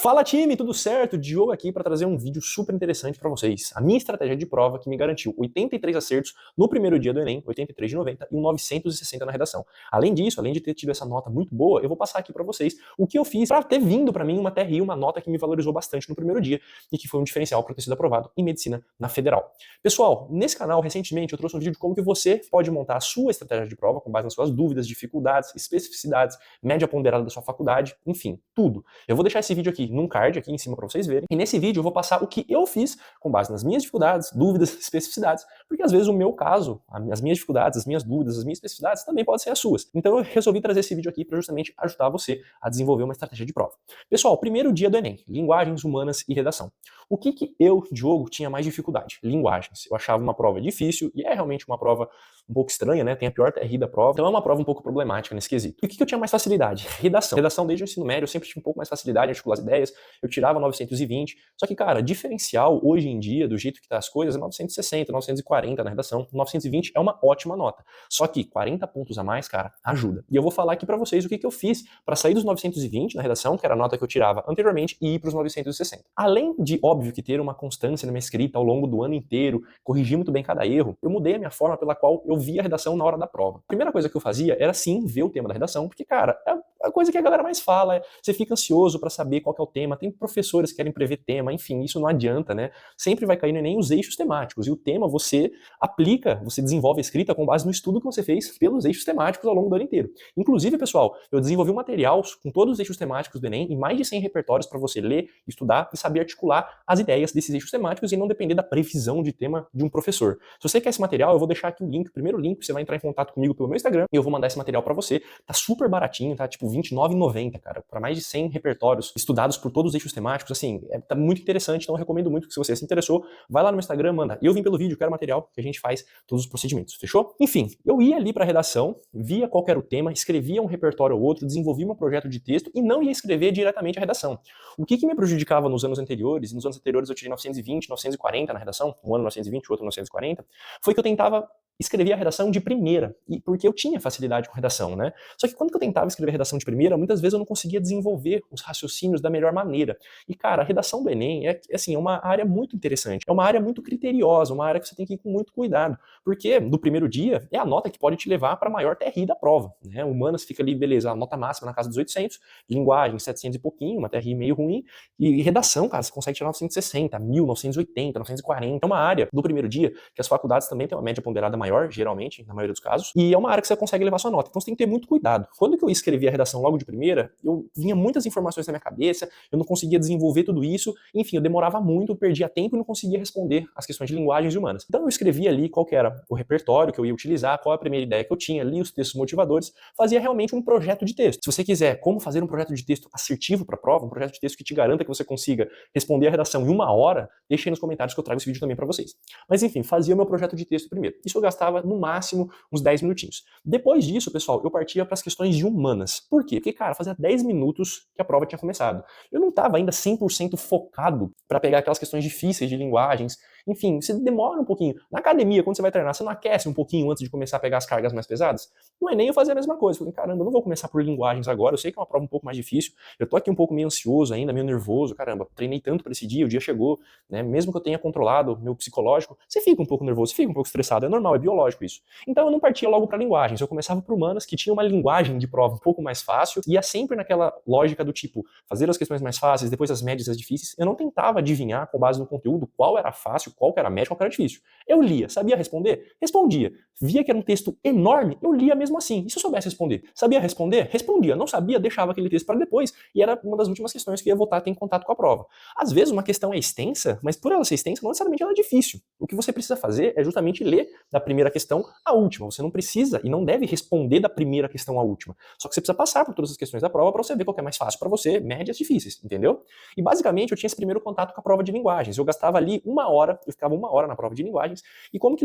Fala time, tudo certo? Diogo aqui para trazer um vídeo super interessante para vocês. A minha estratégia de prova que me garantiu 83 acertos no primeiro dia do Enem, 83 de 90 e um 960 na redação. Além disso, além de ter tido essa nota muito boa, eu vou passar aqui para vocês o que eu fiz para ter vindo para mim uma TRI, uma nota que me valorizou bastante no primeiro dia e que foi um diferencial para ter sido aprovado em medicina na Federal. Pessoal, nesse canal recentemente eu trouxe um vídeo de como que você pode montar a sua estratégia de prova com base nas suas dúvidas, dificuldades, especificidades, média ponderada da sua faculdade, enfim, tudo. Eu vou deixar esse vídeo aqui num card aqui em cima para vocês verem. E nesse vídeo eu vou passar o que eu fiz com base nas minhas dificuldades, dúvidas, especificidades, porque às vezes o meu caso, as minhas dificuldades, as minhas dúvidas, as minhas especificidades também podem ser as suas. Então eu resolvi trazer esse vídeo aqui para justamente ajudar você a desenvolver uma estratégia de prova. Pessoal, primeiro dia do Enem, linguagens humanas e redação. O que eu, Diogo, tinha mais dificuldade? Linguagens. Eu achava uma prova difícil e é realmente uma prova um pouco estranha, né? Tem a pior TRI da prova, então é uma prova um pouco problemática nesse quesito. E o que eu tinha mais facilidade? Redação. Redação desde o ensino médio eu sempre tive um pouco mais facilidade em articular as ideias, eu tirava 920, só que, cara, diferencial hoje em dia, do jeito que tá as coisas, é 960, 940 na redação, 920 é uma ótima nota. Só que 40 pontos a mais, cara, ajuda. E eu vou falar aqui pra vocês o que eu fiz pra sair dos 920 na redação, que era a nota que eu tirava anteriormente, e ir pros 960. Além de, óbvio, que ter uma constância na minha escrita ao longo do ano inteiro, corrigir muito bem cada erro, eu mudei a minha forma pela qual eu via a redação na hora da prova. A primeira coisa que eu fazia era, sim, ver o tema da redação, porque, cara, é a coisa que a galera mais fala, você fica ansioso pra saber qual que é o tema, tem professores que querem prever tema, enfim, isso não adianta, né? Sempre vai cair no Enem os eixos temáticos, e o tema você aplica, você desenvolve a escrita com base no estudo que você fez pelos eixos temáticos ao longo do ano inteiro. Inclusive, pessoal, eu desenvolvi um material com todos os eixos temáticos do Enem e mais de 100 repertórios para você ler, estudar e saber articular as ideias desses eixos temáticos e não depender da previsão de tema de um professor. Se você quer esse material, eu vou deixar aqui o link, o primeiro link, você vai entrar em contato comigo pelo meu Instagram e eu vou mandar esse material para você. Tá super baratinho, tá? Tipo R$29,90, cara, para mais de 100 repertórios estudados por todos os eixos temáticos, assim, tá muito interessante, então eu recomendo muito que se você se interessou, vai lá no meu Instagram, manda. Eu vim pelo vídeo, quero material, que a gente faz todos os procedimentos, fechou? Enfim, eu ia ali pra redação, via qual era o tema, escrevia um repertório ou outro, desenvolvia um projeto de texto e não ia escrever diretamente a redação. O que me prejudicava nos anos anteriores, e nos anos anteriores eu tirei 920, 940 na redação, um ano 920, outro 940, foi que eu tentava escrever a redação de primeira, e porque eu tinha facilidade com redação, né? Só que quando eu tentava escrever a redação de primeira, muitas vezes eu não conseguia desenvolver os raciocínios da melhor maneira. E, cara, a redação do Enem assim, é uma área muito interessante, é uma área muito criteriosa, uma área que você tem que ir com muito cuidado, porque no primeiro dia é a nota que pode te levar para a maior TRI da prova, né? Humanas fica ali, beleza, a nota máxima na casa dos 800, linguagem 700 e pouquinho, uma TRI meio ruim, e redação, cara, você consegue tirar 960, 1980, 940. É uma área do primeiro dia que as faculdades também têm uma média ponderada maior, geralmente, na maioria dos casos, e é uma área que você consegue levar sua nota, então você tem que ter muito cuidado. Quando que eu escrevi a redação logo de primeira, eu vinha muitas informações na minha cabeça, eu não conseguia desenvolver tudo isso, enfim, eu demorava muito, eu perdia tempo e não conseguia responder as questões de linguagens humanas. Então eu escrevia ali qual que era o repertório que eu ia utilizar, qual a primeira ideia que eu tinha, li os textos motivadores, fazia realmente um projeto de texto. Se você quiser como fazer um projeto de texto assertivo para a prova, um projeto de texto que te garanta que você consiga responder a redação em 1 hora, deixe aí nos comentários que eu trago esse vídeo também para vocês. Mas enfim, fazia o meu projeto de texto primeiro. Isso eu gastava no máximo uns 10 minutinhos. Depois disso, pessoal, eu partia para as questões de humanas. Por quê? Porque, cara, fazia 10 minutos que a prova tinha começado. Eu não estava ainda 100% focado para pegar aquelas questões difíceis de linguagens. Enfim, você demora um pouquinho. Na academia, quando você vai treinar, você não aquece um pouquinho antes de começar a pegar as cargas mais pesadas? No Enem eu fazia a mesma coisa. Falei, caramba, eu não vou começar por linguagens agora, eu sei que é uma prova um pouco mais difícil, eu tô aqui um pouco meio ansioso ainda, meio nervoso, caramba, treinei tanto para esse dia, o dia chegou, né? Mesmo que eu tenha controlado meu psicológico, você fica um pouco nervoso, você fica um pouco estressado, é normal, é biológico isso. Então eu não partia logo para linguagens, eu começava por humanas que tinha uma linguagem de prova um pouco mais fácil, ia sempre naquela lógica do tipo, fazer as questões mais fáceis, depois as médias e as difíceis. Eu não tentava adivinhar com base no conteúdo qual era fácil, qual que era médio, qual que era difícil. Eu lia, sabia responder? Respondia. Via que era um texto enorme, eu lia mesmo assim. E se eu soubesse responder? Sabia responder? Respondia. Não sabia, deixava aquele texto para depois, e era uma das últimas questões que ia voltar a ter em contato com a prova. Às vezes uma questão é extensa, mas por ela ser extensa, não necessariamente ela é difícil. O que você precisa fazer é justamente ler da primeira questão à última. Você não precisa e não deve responder da primeira questão à última. Só que você precisa passar por todas as questões da prova para você ver qual que é mais fácil para você, médias difíceis, entendeu? E basicamente eu tinha esse primeiro contato com a prova de linguagens. Eu gastava ali 1 hora, eu ficava 1 hora na prova de linguagens, e como que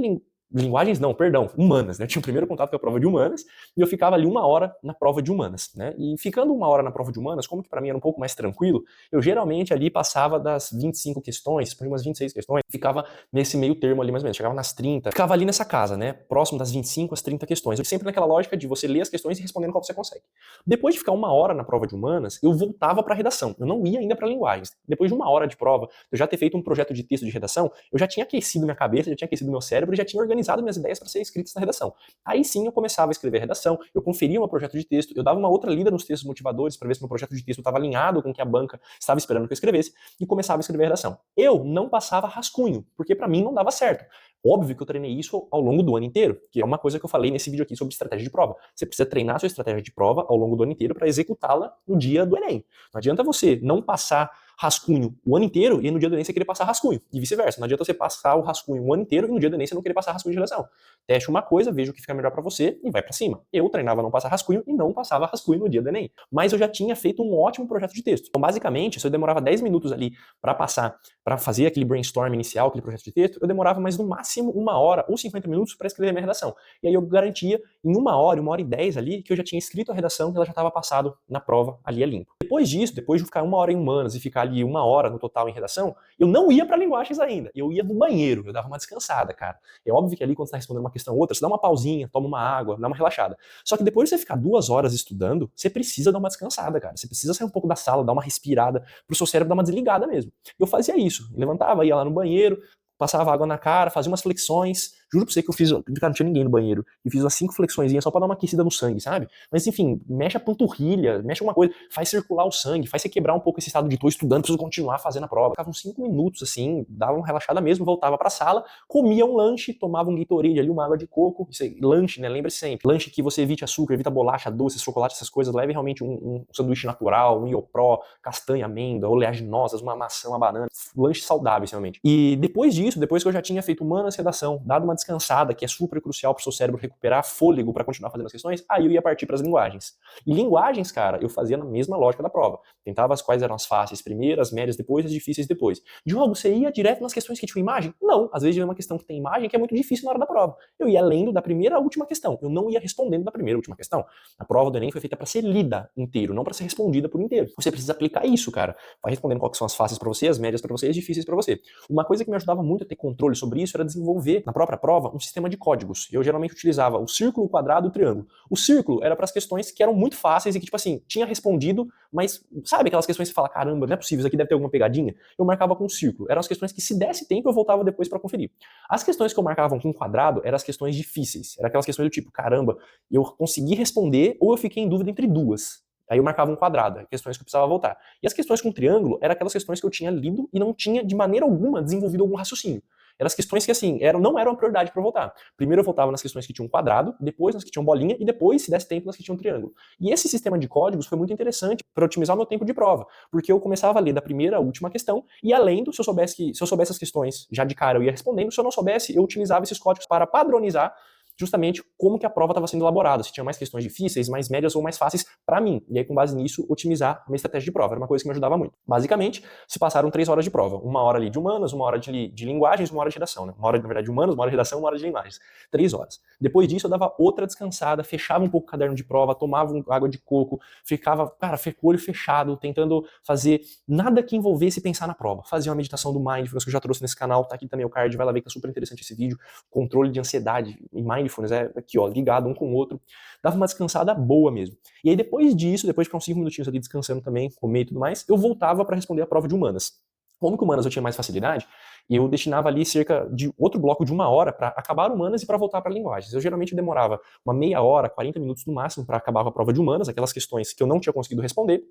linguagens não, perdão, humanas, né? Eu tinha o primeiro contato com a prova de humanas e eu ficava ali 1 hora na prova de humanas, né? E ficando 1 hora na prova de humanas, como que para mim era um pouco mais tranquilo, eu geralmente ali passava das 25 questões, por umas 26 questões, ficava nesse meio termo ali mais ou menos, chegava nas 30, ficava ali nessa casa, né? Próximo das 25 às 30 questões. Eu sempre naquela lógica de você ler as questões e respondendo qual você consegue. Depois de ficar 1 hora na prova de humanas, eu voltava para redação. Eu não ia ainda para linguagens. Depois de 1 hora de prova, eu já ter feito um projeto de texto de redação, eu já tinha aquecido minha cabeça, já tinha aquecido meu cérebro e já tinha organizado minhas ideias para ser escritas na redação. Aí sim eu começava a escrever a redação, eu conferia meu projeto de texto, eu dava uma outra lida nos textos motivadores para ver se meu projeto de texto estava alinhado com o que a banca estava esperando que eu escrevesse e começava a escrever a redação. Eu não passava rascunho, porque para mim não dava certo. Óbvio que eu treinei isso ao longo do ano inteiro, que é uma coisa que eu falei nesse vídeo aqui sobre estratégia de prova. Você precisa treinar a sua estratégia de prova ao longo do ano inteiro para executá-la no dia do Enem. Não adianta você não passar rascunho o ano inteiro e no dia do Enem você querer passar rascunho, e vice-versa. Não adianta você passar o rascunho o ano inteiro e no dia do Enem você não querer passar rascunho de redação. Teste uma coisa, veja o que fica melhor para você e vai para cima. Eu treinava não passar rascunho e não passava rascunho no dia do Enem. Mas eu já tinha feito um ótimo projeto de texto. Então, basicamente, se eu demorava 10 minutos ali para passar, para fazer aquele brainstorm inicial, aquele projeto de texto, eu demorava mais no máximo 1 hora ou 50 minutos para escrever a minha redação. E aí eu garantia em 1 hora, 1 hora e 10 ali, que eu já tinha escrito a redação, que ela já estava passado na prova, ali é limpo. Depois disso, depois de ficar 1 hora em humanas e ficar ali 1 hora no total em redação, eu não ia para linguagens ainda, eu ia no banheiro, eu dava uma descansada, cara. É óbvio que ali quando você está respondendo uma questão ou outra, você dá uma pausinha, toma uma água, dá uma relaxada. Só que depois de você ficar 2 horas estudando, você precisa dar uma descansada, cara. Você precisa sair um pouco da sala, dar uma respirada, pro seu cérebro dar uma desligada mesmo. Eu fazia isso, levantava, ia lá no banheiro, passava água na cara, fazia umas flexões. Juro pra você que eu fiz, cara, não tinha ninguém no banheiro, e fiz umas 5 flexõezinhas só pra dar uma aquecida no sangue, sabe? Mas enfim, mexe a panturrilha, mexe alguma coisa, faz circular o sangue, faz você quebrar um pouco esse estado de tô estudando, preciso continuar fazendo a prova. Ficava uns 5 minutos assim, dava uma relaxada mesmo, voltava pra sala, comia um lanche, tomava um Gatorade ali, uma água de coco, isso aí, lanche, né? Lembre-se sempre, lanche que você evite açúcar, evita bolacha, doce, chocolate, essas coisas, leve realmente um sanduíche natural, um Iopro, castanha, amêndoa, oleaginosas, uma maçã, uma banana, lanche saudável, realmente. E depois disso, depois que eu já tinha feito humanas redação, dado uma descansada, que é super crucial pro seu cérebro recuperar fôlego para continuar fazendo as questões, aí eu ia partir para as linguagens. E linguagens, cara, eu fazia na mesma lógica da prova. Tentava as quais eram as fáceis primeiro, as médias depois, as difíceis depois. Diogo, você ia direto nas questões que tinham imagem? Não, às vezes é uma questão que tem imagem que é muito difícil na hora da prova. Eu ia lendo da primeira à última questão, eu não ia respondendo da primeira à última questão. A prova do Enem foi feita para ser lida inteiro, não para ser respondida por inteiro. Você precisa aplicar isso, cara. Vai respondendo quais são as fáceis para você, as médias para você e as difíceis para você. Uma coisa que me ajudava muito a ter controle sobre isso era desenvolver na própria prova um sistema de códigos. Eu geralmente utilizava o círculo, o quadrado e o triângulo. O círculo era para as questões que eram muito fáceis e que, tipo assim, tinha respondido, mas sabe aquelas questões que você fala, caramba, não é possível, isso aqui deve ter alguma pegadinha? Eu marcava com o círculo. Eram as questões que, se desse tempo, eu voltava depois para conferir. As questões que eu marcava com o quadrado eram as questões difíceis. Eram aquelas questões do tipo, caramba, eu consegui responder ou eu fiquei em dúvida entre duas. Aí eu marcava um quadrado, questões que eu precisava voltar. E as questões com triângulo eram aquelas questões que eu tinha lido e não tinha, de maneira alguma, desenvolvido algum raciocínio. Eram as questões que, assim, não eram a prioridade para eu voltar. Primeiro eu voltava nas questões que tinham quadrado, depois nas que tinham bolinha e depois, se desse tempo, nas que tinham triângulo. E esse sistema de códigos foi muito interessante para otimizar o meu tempo de prova, porque eu começava a ler da primeira à última questão e, além do, se eu soubesse as questões já de cara eu ia respondendo, se eu não soubesse, eu utilizava esses códigos para padronizar justamente como que a prova estava sendo elaborada, se tinha mais questões difíceis, mais médias ou mais fáceis para mim. E aí, com base nisso, otimizar a minha estratégia de prova. Era uma coisa que me ajudava muito. Basicamente, se passaram 3 horas de prova. 1 hora ali de humanas, 1 hora de linguagens, 1 hora de redação. Né? 1 hora, na verdade, de humanas, 1 hora de redação, 1 hora de linguagens. 3 horas. Depois disso, eu dava outra descansada, fechava um pouco o caderno de prova, tomava água de coco, ficava, cara, com o olho fechado, tentando fazer nada que envolvesse pensar na prova. Fazia uma meditação do Mindfulness, que eu já trouxe nesse canal, tá aqui também o card, vai lá ver que é super interessante esse vídeo. Controle de ansiedade e Mindfulness, aqui, ó, ligado um com o outro, dava uma descansada boa mesmo. E aí depois disso, depois de ficar uns 5 minutinhos ali descansando também, comer e tudo mais, eu voltava para responder a prova de humanas. Como que humanas eu tinha mais facilidade, eu destinava ali cerca de outro bloco de 1 hora para acabar humanas e para voltar para linguagens. Eu geralmente demorava uma meia hora, 40 minutos no máximo para acabar com a prova de humanas, aquelas questões que eu não tinha conseguido responder,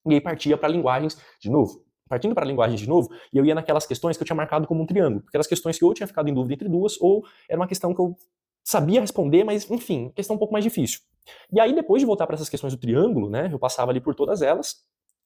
e aí partia para linguagens de novo. Partindo para a linguagem de novo, e eu ia naquelas questões que eu tinha marcado como um triângulo, aquelas questões que eu tinha ficado em dúvida entre duas, ou era uma questão que eu sabia responder, mas, enfim, questão um pouco mais difícil. E aí, depois de voltar para essas questões do triângulo, né, eu passava ali por todas elas,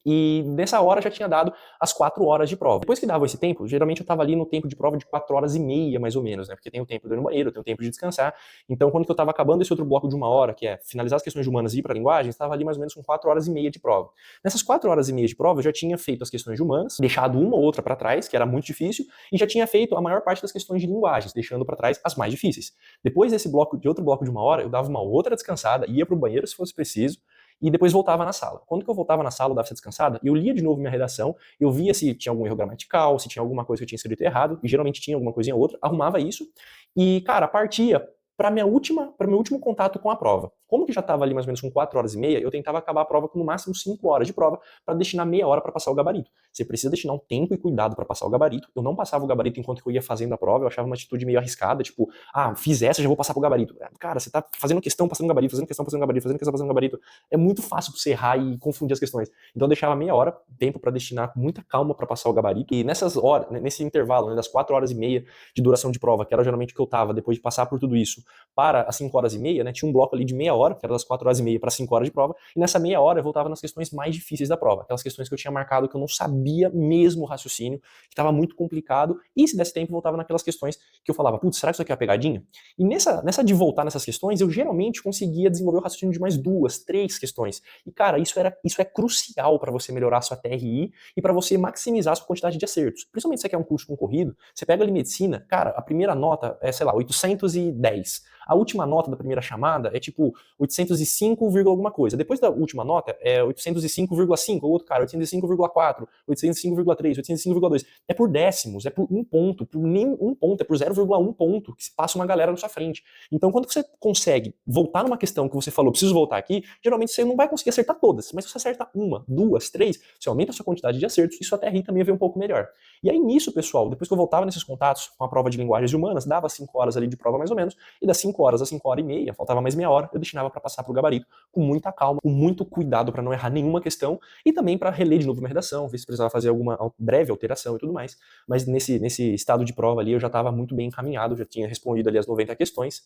E nessa hora já tinha dado as 4 horas de prova. Depois que dava esse tempo, geralmente eu estava ali no tempo de prova de 4 horas e meia, mais ou menos, né? Porque tem o tempo de ir no banheiro, tem o tempo de descansar. Então, quando eu estava acabando esse outro bloco de 1 hora, que é finalizar as questões de humanas e ir para a linguagem, estava ali mais ou menos com 4 horas e meia de prova. Nessas 4 horas e meia de prova, eu já tinha feito as questões de humanas, deixado uma ou outra para trás, que era muito difícil, e já tinha feito a maior parte das questões de linguagens, deixando para trás as mais difíceis. Depois desse bloco, de outro bloco de 1 hora, eu dava uma outra descansada, ia para o banheiro se fosse preciso, e depois voltava na sala. Quando que eu voltava na sala, eu dava essa descansada, eu lia de novo minha redação, eu via se tinha algum erro gramatical, se tinha alguma coisa que eu tinha escrito errado, e geralmente tinha alguma coisinha ou outra, arrumava isso, e, cara, partia para meu último contato com a prova. Como que já estava ali mais ou menos com 4 horas e meia, eu tentava acabar a prova com no máximo 5 horas de prova para destinar meia hora para passar o gabarito. Você precisa destinar um tempo e cuidado para passar o gabarito. Eu não passava o gabarito enquanto eu ia fazendo a prova, eu achava uma atitude meio arriscada, tipo, fiz essa, já vou passar pro gabarito. Cara, você tá fazendo questão, passando gabarito, fazendo questão, passando gabarito, fazendo questão, passando gabarito. É muito fácil pra você errar e confundir as questões. Então eu deixava meia hora, tempo para destinar com muita calma para passar o gabarito. E nessas horas, nesse intervalo, né, das 4 horas e meia de duração de prova, que era geralmente o que eu tava depois de passar por tudo isso, para as 5 horas e meia, né, tinha um bloco ali de meia hora, que era das 4 horas e meia para 5 horas de prova, e nessa meia hora eu voltava nas questões mais difíceis da prova, aquelas questões que eu tinha marcado que eu não sabia mesmo o raciocínio, que estava muito complicado, e se desse tempo voltava naquelas questões que eu falava, putz, será que isso aqui é uma pegadinha? E nessa de voltar nessas questões, eu geralmente conseguia desenvolver o raciocínio de mais 2, 3 questões. E cara, isso é crucial para você melhorar a sua TRI e para você maximizar a sua quantidade de acertos. Principalmente se você quer um curso concorrido, você pega ali medicina, cara, a primeira nota é, sei lá, 810. A última nota da primeira chamada é tipo 805, alguma coisa. Depois da última nota é 805,5, o outro cara, 805,4, 805,3, 805,2. É por décimos, é por um ponto, por nem um ponto, é por 0,1 ponto que se passa uma galera na sua frente. Então, quando você consegue voltar numa questão que você falou, preciso voltar aqui, geralmente você não vai conseguir acertar todas, mas se você acerta 1, 2, 3, você aumenta a sua quantidade de acertos e sua TRI também vem um pouco melhor. E aí nisso, pessoal, depois que eu voltava nesses contatos com a prova de linguagens humanas, dava 5 horas ali de prova mais ou menos, e das 5 horas a 5 horas e meia, faltava mais meia hora, eu destinava para passar pro gabarito com muita calma, com muito cuidado para não errar nenhuma questão e também para reler de novo minha redação, ver se precisava fazer alguma breve alteração e tudo mais. Mas nesse estado de prova ali eu já estava muito bem encaminhado, já tinha respondido ali as 90 questões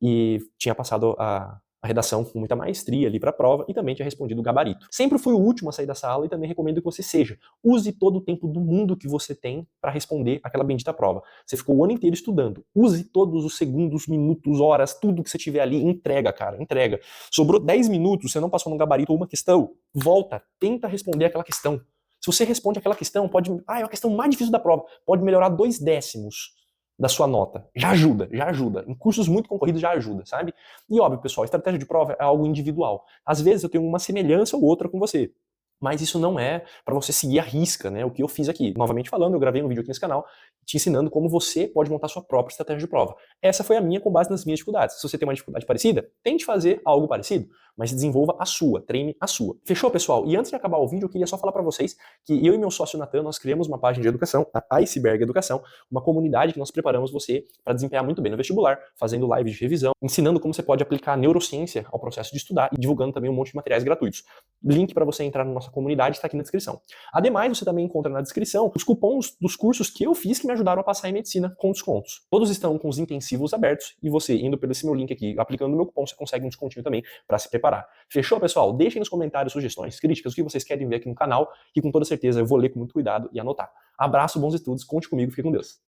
e tinha passado a redação com muita maestria ali para a prova e também tinha respondido o gabarito. Sempre fui o último a sair da sala e também recomendo que você seja. Use todo o tempo do mundo que você tem para responder aquela bendita prova. Você ficou o ano inteiro estudando. Use todos os segundos, minutos, horas, tudo que você tiver ali, entrega, cara, entrega. Sobrou 10 minutos, você não passou no gabarito ou uma questão, volta, tenta responder aquela questão. Se você responde aquela questão, é a questão mais difícil da prova, pode melhorar 2 décimos da sua nota. Já ajuda, já ajuda. Em cursos muito concorridos já ajuda, sabe? E óbvio, pessoal, estratégia de prova é algo individual. Às vezes eu tenho uma semelhança ou outra com você. Mas isso não é para você seguir a risca, né? O que eu fiz aqui. Novamente falando, eu gravei um vídeo aqui nesse canal te ensinando como você pode montar sua própria estratégia de prova. Essa foi a minha com base nas minhas dificuldades. Se você tem uma dificuldade parecida, tente fazer algo parecido, mas desenvolva a sua, treine a sua. Fechou, pessoal? E antes de acabar o vídeo, eu queria só falar para vocês que eu e meu sócio Natan, nós criamos uma página de educação, a Iceberg Educação, uma comunidade que nós preparamos você para desempenhar muito bem no vestibular, fazendo lives de revisão, ensinando como você pode aplicar a neurociência ao processo de estudar e divulgando também um monte de materiais gratuitos. Link para você entrar na nossa comunidade está aqui na descrição. Ademais, você também encontra na descrição os cupons dos cursos que eu fiz que me ajudaram a passar em medicina com descontos. Todos estão com os intensivos abertos e você, indo pelo esse meu link aqui, aplicando o meu cupom, você consegue um descontinho também para se preparar. Fechou, pessoal? Deixem nos comentários sugestões, críticas, o que vocês querem ver aqui no canal, que com toda certeza eu vou ler com muito cuidado e anotar. Abraço, bons estudos, conte comigo, fique com Deus.